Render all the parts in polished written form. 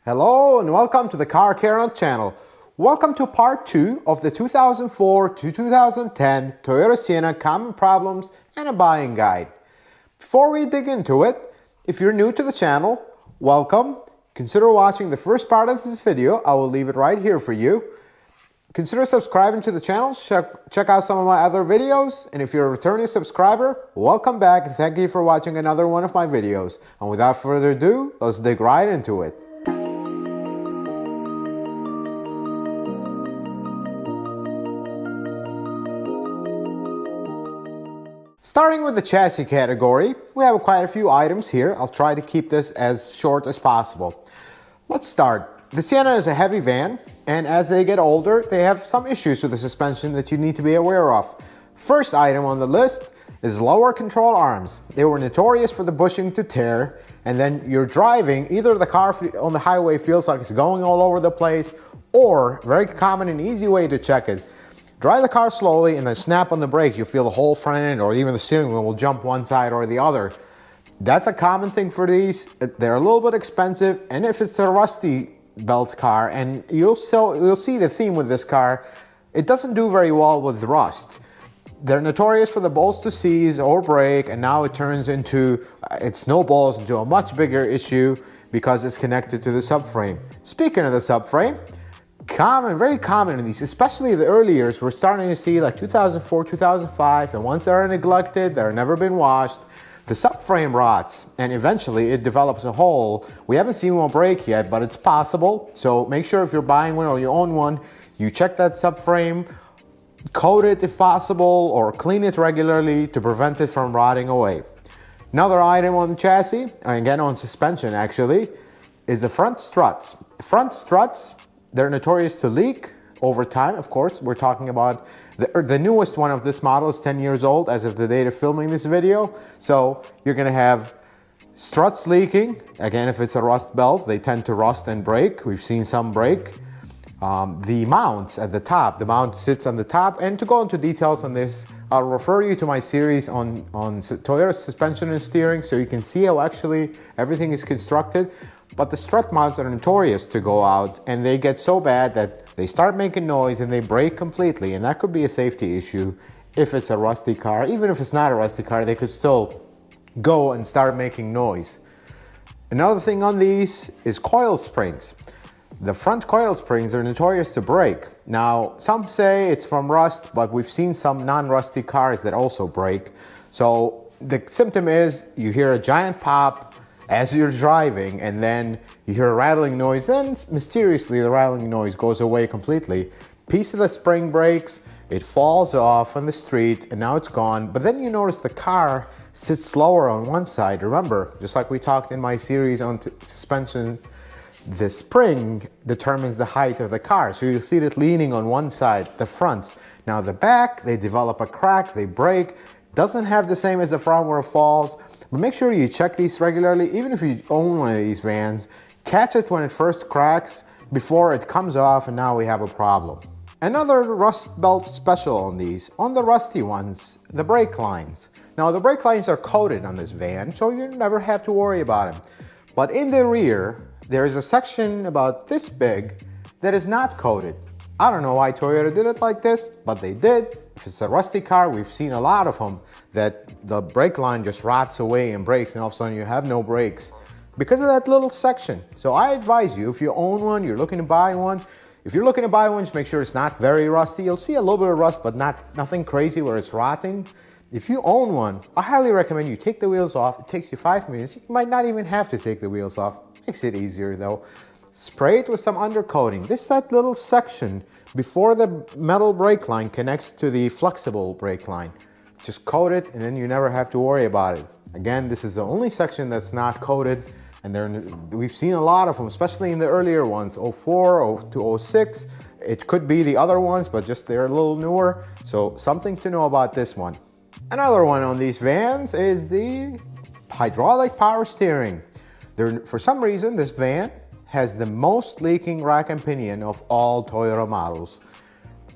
Hello and welcome to the Car Care channel. Welcome to part 2 of the 2004 to 2010 Toyota Sienna Common Problems and a Buying Guide. Before we dig into it, if you're new to the channel, welcome. Consider watching the first part of this video. I will leave it right here for you. Consider subscribing to the channel, check out some of my other videos, and if you're a returning subscriber, welcome back and thank you for watching another one of my videos. And without further ado, let's dig right into it. Starting with the chassis category, we have quite a few items here. I'll try to keep this as short as possible. Let's start. The Sienna is a heavy van, and as they get older, they have some issues with the suspension that you need to be aware of. First item on the list is lower control arms. They were notorious for the bushing to tear, and then you're driving, either the car on the highway feels like it's going all over the place, or, very common and easy way to check it, drive the car slowly and then snap on the brake. You'll feel the whole front end or even the steering wheel will jump one side or the other. That's a common thing for these. They're a little bit expensive, and if it's a rusty belt car, and you'll see the theme with this car, it doesn't do very well with rust. They're notorious for the bolts to seize or break, and now it snowballs into a much bigger issue because it's connected to the subframe. Speaking of the subframe, very common in these, especially the early years, we're starting to see like 2004, 2005, the ones that are neglected, that have never been washed, the subframe rots, and eventually it develops a hole. We haven't seen one break yet, but it's possible. So make sure if you're buying one or you own one, you check that subframe, coat it if possible, or clean it regularly to prevent it from rotting away. Another item on the chassis, again on suspension actually, is the front struts. Front struts, they're notorious to leak over time, of course. We're talking about the newest one of this model is 10 years old as of the date of filming this video. So you're gonna have struts leaking. Again, if it's a rust belt, they tend to rust and break. We've seen some break. The mounts at the top, the mount sits on the top. And to go into details on this, I'll refer you to my series on Toyota suspension and steering so you can see how actually everything is constructed. But the strut mounts are notorious to go out, and they get so bad that they start making noise and they break completely, and that could be a safety issue if it's a rusty car. Even if it's not a rusty car, they could still go and start making noise. Another thing on these is coil springs. The front coil springs are notorious to break. Now, some say it's from rust, but we've seen some non-rusty cars that also break. So the symptom is you hear a giant pop as you're driving, and then you hear a rattling noise, then mysteriously the rattling noise goes away completely. Piece of the spring breaks, it falls off on the street, and now it's gone. But then you notice the car sits lower on one side. Remember, just like we talked in my series on suspension, the spring determines the height of the car. So you'll see it leaning on one side, the front. Now the back, they develop a crack, they break. Doesn't have the same as the front where it falls. But make sure you check these regularly. Even if you own one of these vans, catch it when it first cracks before it comes off, and now we have a problem. Another rust belt special on these, on the rusty ones, the brake lines. Now the brake lines are coated on this van, so you never have to worry about them. But in the rear, there is a section about this big that is not coated. I don't know why Toyota did it like this, but they did. If it's a rusty car, we've seen a lot of them that the brake line just rots away and breaks, and all of a sudden you have no brakes because of that little section. So I advise you, if you own one, you're looking to buy one, if you're looking to buy one, just make sure it's not very rusty. You'll see a little bit of rust, but nothing crazy where it's rotting. If you own one, I highly recommend you take the wheels off. It takes you 5 minutes. You might not even have to take the wheels off. Makes it easier though. Spray it with some undercoating. This is that little section before the metal brake line connects to the flexible brake line. Just coat it, and then you never have to worry about it. Again, this is the only section that's not coated, and we've seen a lot of them, especially in the earlier ones, 04 to 06. It could be the other ones, but just they're a little newer. So something to know about this one. Another one on these vans is the hydraulic power steering. For some reason, this van has the most leaking rack and pinion of all Toyota models.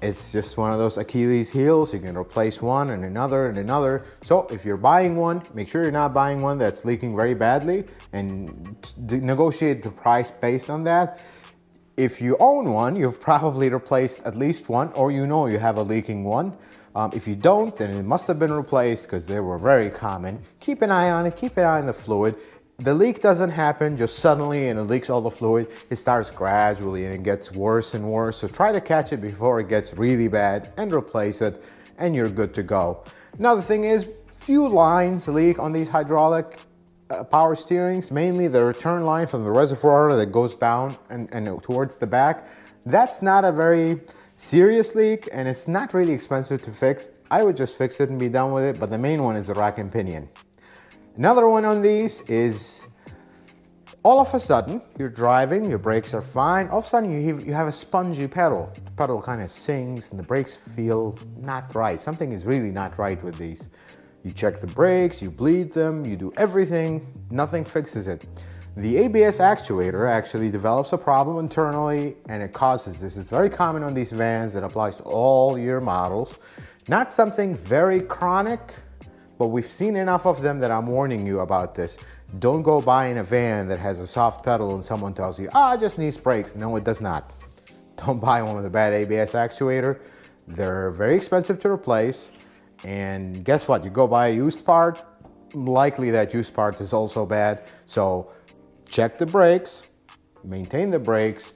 It's just one of those Achilles heels. You can replace one and another and another. So if you're buying one, make sure you're not buying one that's leaking very badly and negotiate the price based on that. If you own one, you've probably replaced at least one, or you know you have a leaking one. If you don't, then it must have been replaced because they were very common. Keep an eye on it, keep an eye on the fluid. The leak doesn't happen just suddenly and it leaks all the fluid. It starts gradually and it gets worse and worse. So try to catch it before it gets really bad and replace it, and you're good to go. Another thing is, few lines leak on these hydraulic power steerings, mainly the return line from the reservoir that goes down and towards the back. That's not a very serious leak and it's not really expensive to fix. I would just fix it and be done with it, but the main one is the rack and pinion. Another one on these is, all of a sudden you're driving, your brakes are fine, all of a sudden you have a spongy pedal. The pedal kind of sings and the brakes feel not right. Something is really not right with these. You check the brakes, you bleed them, you do everything, nothing fixes it. The ABS actuator actually develops a problem internally and it causes this. It's very common on these vans. It applies to all year models. Not something very chronic, but we've seen enough of them that I'm warning you about this. Don't go buying a van that has a soft pedal and someone tells you, it just needs brakes. No, it does not. Don't buy one with a bad ABS actuator. They're very expensive to replace. And guess what? You go buy a used part, likely that used part is also bad. So check the brakes, maintain the brakes,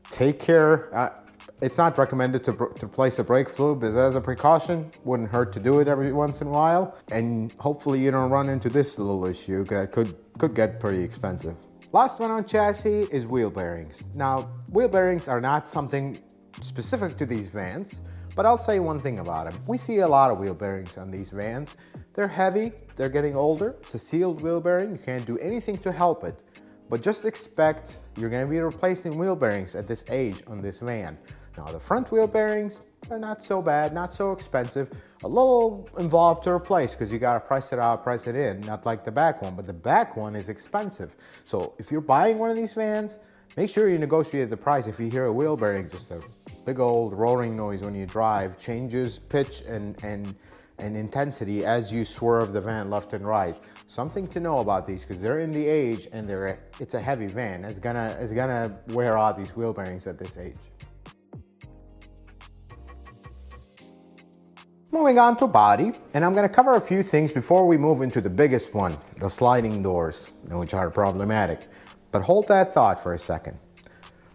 take care. It's not recommended to replace the brake fluid, but as a precaution, wouldn't hurt to do it every once in a while. And hopefully you don't run into this little issue that could get pretty expensive. Last one on chassis is wheel bearings. Now, wheel bearings are not something specific to these vans, but I'll say one thing about them. We see a lot of wheel bearings on these vans. They're heavy, they're getting older. It's a sealed wheel bearing. You can't do anything to help it. But just expect you're gonna be replacing wheel bearings at this age on this van. Now the front wheel bearings are not so bad, not so expensive, a little involved to replace because you gotta press it out, press it in, not like the back one, but the back one is expensive. So if you're buying one of these vans, make sure you negotiate the price. If you hear a wheel bearing, just a big old roaring noise when you drive, changes pitch and intensity as you swerve the van left and right. Something to know about these because they're in the age and it's a heavy van. It's gonna wear out these wheel bearings at this age. Moving on to body, and I'm gonna cover a few things before we move into the biggest one, the sliding doors, which are problematic. But hold that thought for a second.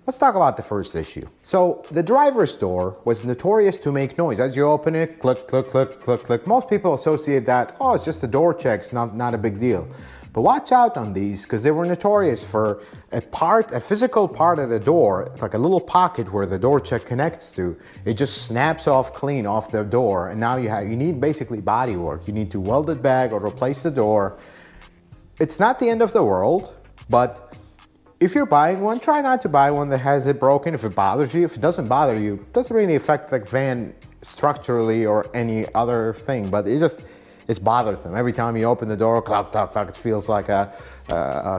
Let's talk about the first issue. So the driver's door was notorious to make noise. As you open it, click, click, click, click, click. Most people associate that, it's just a door check, it's not a big deal. But watch out on these because they were notorious for a physical part of the door, like a little pocket where the door check connects to. It just snaps off clean off the door, and now you need basically body work. You need to weld it back or replace the door. It's not the end of the world, but if you're buying one, try not to buy one that has it broken. If it bothers you, if it doesn't bother you, it doesn't really affect the van structurally or any other thing, but it's bothersome. Every time you open the door, clack, clack, clack, it feels like a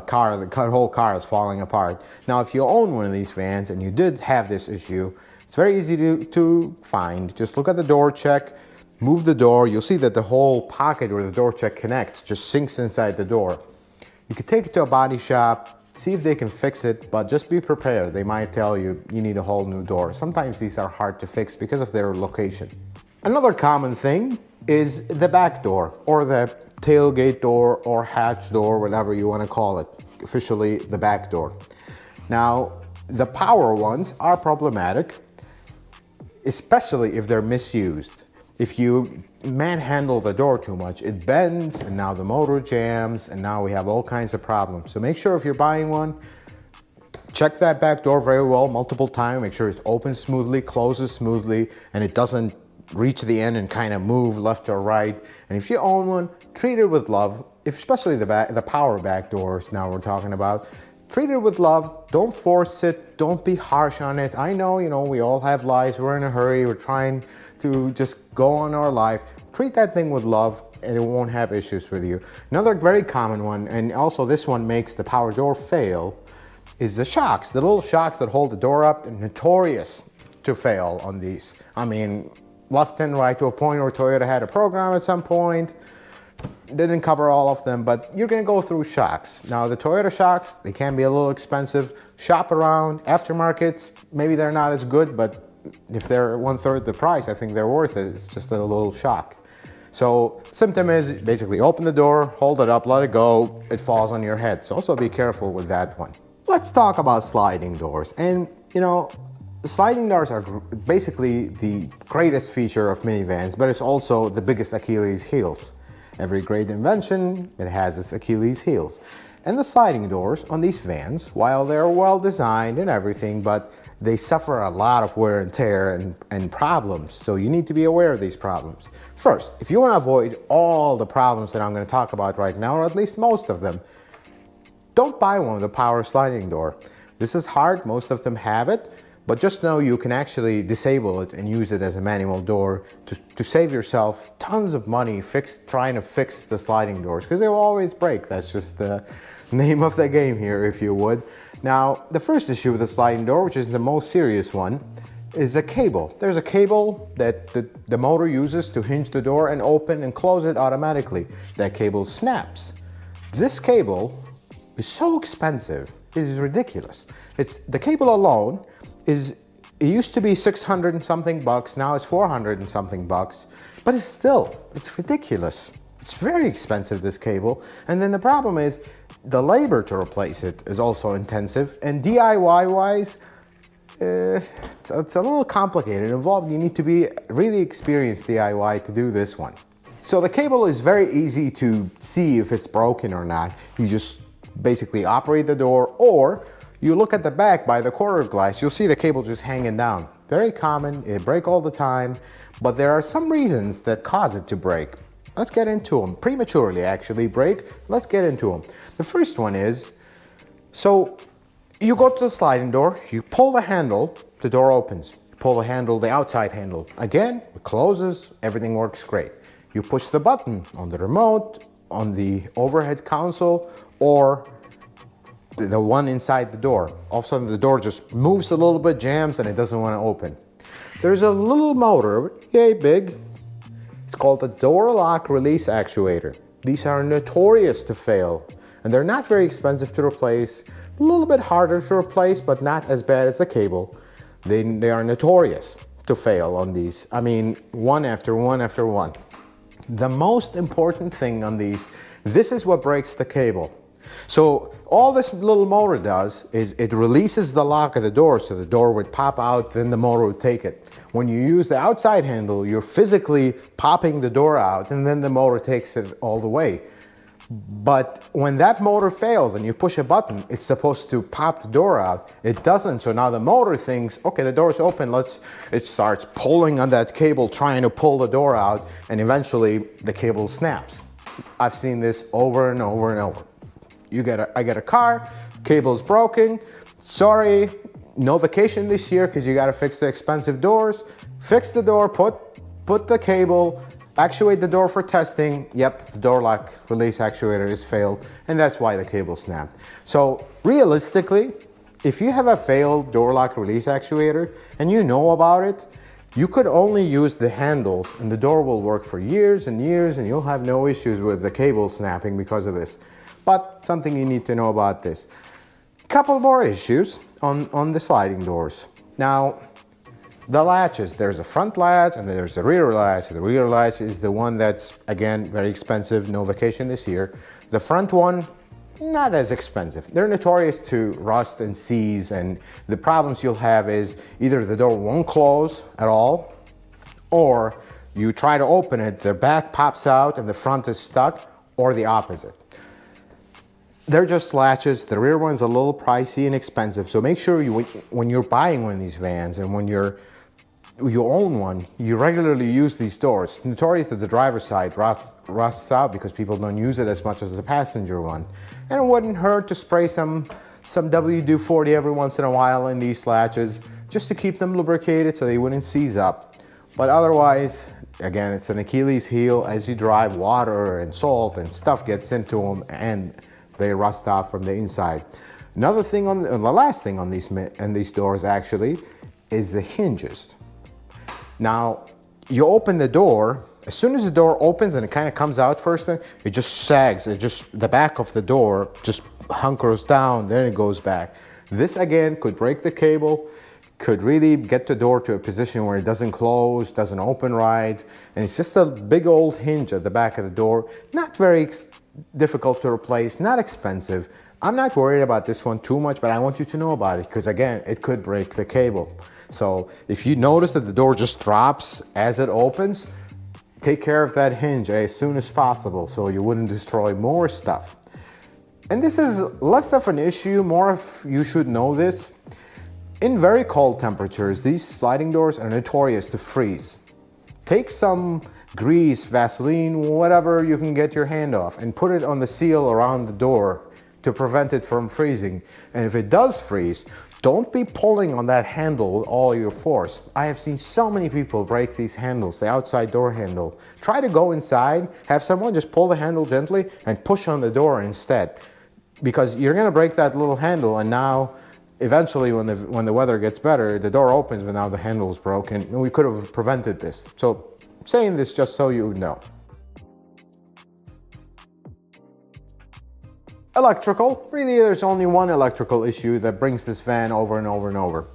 car, the whole car is falling apart. Now, if you own one of these vans and you did have this issue, it's very easy to find. Just look at the door check, move the door, you'll see that the whole pocket where the door check connects just sinks inside the door. You could take it to a body shop, see if they can fix it, but just be prepared. They might tell you need a whole new door. Sometimes these are hard to fix because of their location. Another common thing is the back door or the tailgate door or hatch door, whatever you want to call it, officially the back door. Now, the power ones are problematic, especially if they're misused. If you manhandle the door too much, it bends and now the motor jams and now we have all kinds of problems. So make sure if you're buying one, check that back door very well multiple times. Make sure it opens smoothly, closes smoothly, and it doesn't reach the end and kind of move left or right. And if you own one, treat it with love, especially the power back doors now we're talking about. Treat it with love, don't force it, don't be harsh on it. I know, we all have lives, we're in a hurry, we're trying to just go on our life. Treat that thing with love and it won't have issues with you. Another very common one, and also this one makes the power door fail, is the shocks. The little shocks that hold the door up, they're notorious. to fail on these. I mean, left and right to a point where Toyota had a program at some point. Didn't cover all of them, but you're gonna go through shocks. Now the Toyota shocks, they can be a little expensive. Shop around, aftermarkets, maybe they're not as good, but if they're 1/3 the price, I think they're worth it. It's just a little shock. So symptom is basically open the door, hold it up, let it go, it falls on your head. So also be careful with that one. Let's talk about sliding doors. And you know, sliding doors are basically the greatest feature of minivans, but it's also the biggest Achilles heels. Every great invention, it has its Achilles heels. And the sliding doors on these vans, while they're well designed and everything, but they suffer a lot of wear and tear and problems. So you need to be aware of these problems. First, if you want to avoid all the problems that I'm going to talk about right now, or at least most of them, don't buy one with a power sliding door. This is hard, most of them have it, but just know you can actually disable it and use it as a manual door to save yourself tons of money trying to fix the sliding doors, because they will always break. That's just the name of the game here, if you would. Now, the first issue with the sliding door, which is the most serious one, is a cable. There's a cable that the motor uses to hinge the door and open and close it automatically. That cable snaps. This cable is so expensive, it is ridiculous. The cable alone it used to be 600 and something bucks, now it's 400 and something bucks, but it's ridiculous. It's very expensive, this cable. And then the problem is the labor to replace it is also intensive, and DIY wise, it's a little complicated. You need to be really experienced DIY to do this one. So the cable is very easy to see if it's broken or not. You just basically operate the door, or you look at the back by the quarter glass, you'll see the cable just hanging down. Very common, it breaks all the time, but there are some reasons that cause it to break. Let's get into them. Prematurely actually break. Let's get into them. The first one is, so you go to the sliding door, you pull the handle, the door opens. You pull the handle, the outside handle. Again, it closes, everything works great. You push the button on the remote, on the overhead console, or the one inside the door. All of a sudden the door just moves a little bit, jams, and it doesn't want to open. There's a little motor, yay big. It's called the door lock release actuator. These are notorious to fail, and they're not very expensive to replace. A little bit harder to replace, but not as bad as the cable. They are notorious to fail on these. I mean, one after one after one. The most important thing on these, this is what breaks the cable. So all this little motor does is it releases the lock of the door, so the door would pop out, then the motor would take it. When you use the outside handle, you're physically popping the door out, and then the motor takes it all the way. But when that motor fails and you push a button, it's supposed to pop the door out. It doesn't, so now the motor thinks, okay, the door's open, it starts pulling on that cable, trying to pull the door out, and eventually the cable snaps. I've seen this over and over and over. I get a car, cable's broken, sorry, no vacation this year because you gotta fix the expensive doors. Fix the door, put the cable, actuate the door for testing. Yep, the door lock release actuator is failed, and that's why the cable snapped. So realistically, if you have a failed door lock release actuator and you know about it, you could only use the handles and the door will work for years and years, and you'll have no issues with the cable snapping because of this. But something you need to know about this. Couple more issues on the sliding doors. Now, the latches, there's a front latch and there's a rear latch. The rear latch is the one that's, again, very expensive, no vacation this year. The front one, not as expensive. They're notorious to rust and seize, and the problems you'll have is either the door won't close at all, or you try to open it, the back pops out and the front is stuck, or the opposite. They're just latches. The rear one's a little pricey and expensive, so make sure when you're buying one of these vans and when you own one, you regularly use these doors. It's notorious that the driver's side rusts out because people don't use it as much as the passenger one. And it wouldn't hurt to spray some WD-40 every once in a while in these latches just to keep them lubricated so they wouldn't seize up. But otherwise, again, it's an Achilles heel. As you drive, water and salt and stuff gets into them and they rust off from the inside. Another thing the last thing on these doors actually is the hinges. Now, you open the door, as soon as the door opens and it kind of comes out first thing, it just sags, the back of the door just hunkers down, then it goes back. This again could break the cable, could really get the door to a position where it doesn't close, doesn't open right, and it's just a big old hinge at the back of the door. Not very difficult to replace, not expensive. I'm not worried about this one too much, but I want you to know about it because again, it could break the cable. So if you notice that the door just drops as it opens, take care of that hinge as soon as possible so you wouldn't destroy more stuff. And this is less of an issue, more of you should know this. In very cold temperatures, these sliding doors are notorious to freeze. Take some grease, Vaseline, whatever you can get your hand off, and put it on the seal around the door to prevent it from freezing. And if it does freeze, don't be pulling on that handle with all your force. I have seen so many people break these handles, the outside door handle. Try to go inside, have someone just pull the handle gently and push on the door instead. Because you're gonna break that little handle, and now eventually when the weather gets better, the door opens, but now the handle is broken, and we could have prevented this. So saying this just so you know. Electrical, really there's only one electrical issue that brings this van over and over and over.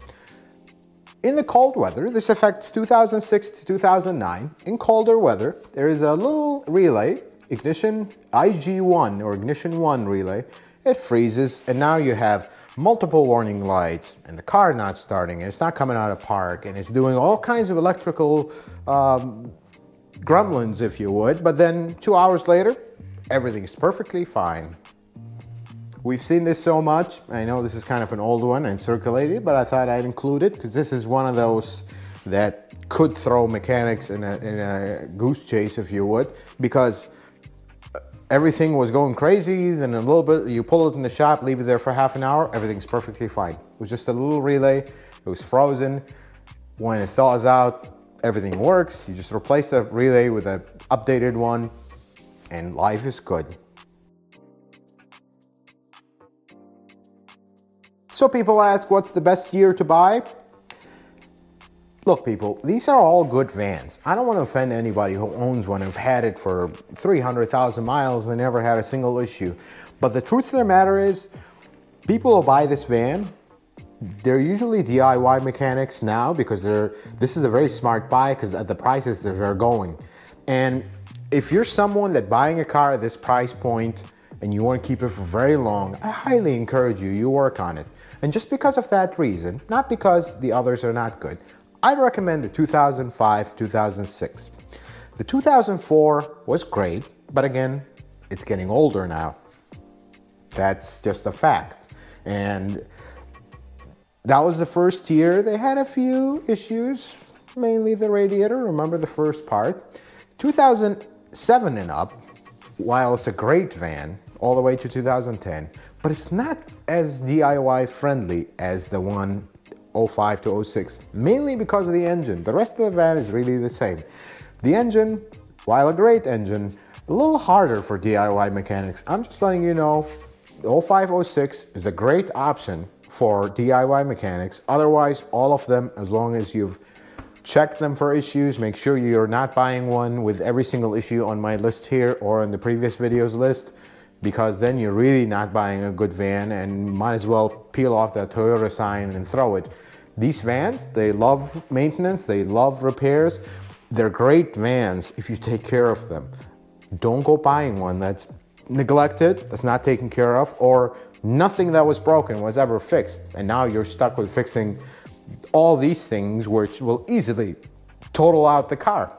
In the cold weather, this affects 2006 to 2009. In colder weather, there is a little relay, ignition IG1 or ignition 1 relay. It freezes, and now you have multiple warning lights, and the car not starting, and it's not coming out of park, and it's doing all kinds of electrical gremlins, if you would, but then 2 hours later, everything's perfectly fine. We've seen this so much. I know this is kind of an old one and circulated, but I thought I'd include it because this is one of those that could throw mechanics in a goose chase, if you would, because everything was going crazy, then a little bit, you pull it in the shop, leave it there for half an hour, everything's perfectly fine. It was just a little relay, it was frozen. When it thaws out, everything works. You just replace the relay with an updated one, and life is good. So people ask, what's the best year to buy? Look people, these are all good vans. I don't want to offend anybody who owns one and have had it for 300,000 miles and never had a single issue. But the truth of the matter is, people who buy this van, they're usually DIY mechanics now because this is a very smart buy because at the prices that they're going. And if you're someone that buying a car at this price point and you want to keep it for very long, I highly encourage you work on it. And just because of that reason, not because the others are not good, I'd recommend the 2005, 2006. The 2004 was great, but again, it's getting older now. That's just a fact. And that was the first year. They had a few issues, mainly the radiator, remember the first part. 2007 and up, while it's a great van, all the way to 2010, but it's not as DIY friendly as the one 05 to 06, mainly because of the engine. The rest of the van is really the same. The engine, while a great engine, a little harder for DIY mechanics. I'm just letting you know, 05, 06 is a great option for DIY mechanics. Otherwise, all of them, as long as you've checked them for issues, make sure you're not buying one with every single issue on my list here or in the previous videos list, because then you're really not buying a good van and might as well peel off that Toyota sign and throw it. These vans, they love maintenance, they love repairs. They're great vans if you take care of them. Don't go buying one that's neglected, that's not taken care of, or nothing that was broken was ever fixed. And now you're stuck with fixing all these things which will easily total out the car.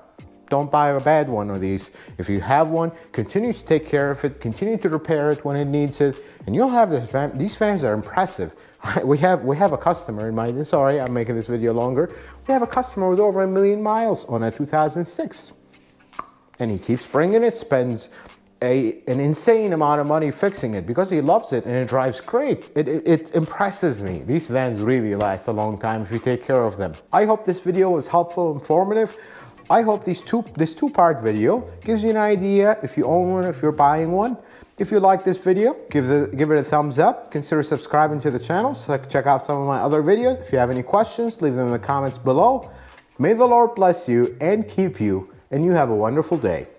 Don't buy a bad one of these. If you have one, continue to take care of it, continue to repair it when it needs it, and you'll have this van. These vans are impressive. We have a customer in mind. Sorry, I'm making this video longer. We have a customer with over 1 million miles on a 2006. And he keeps bringing it, spends an insane amount of money fixing it because he loves it and it drives great. It impresses me. These vans really last a long time if you take care of them. I hope this video was helpful, informative. I hope this two-part video gives you an idea if you own one, if you're buying one. If you like this video, give it a thumbs up. Consider subscribing to the channel so check out some of my other videos. If you have any questions, leave them in the comments below. May the Lord bless you and keep you, and you have a wonderful day.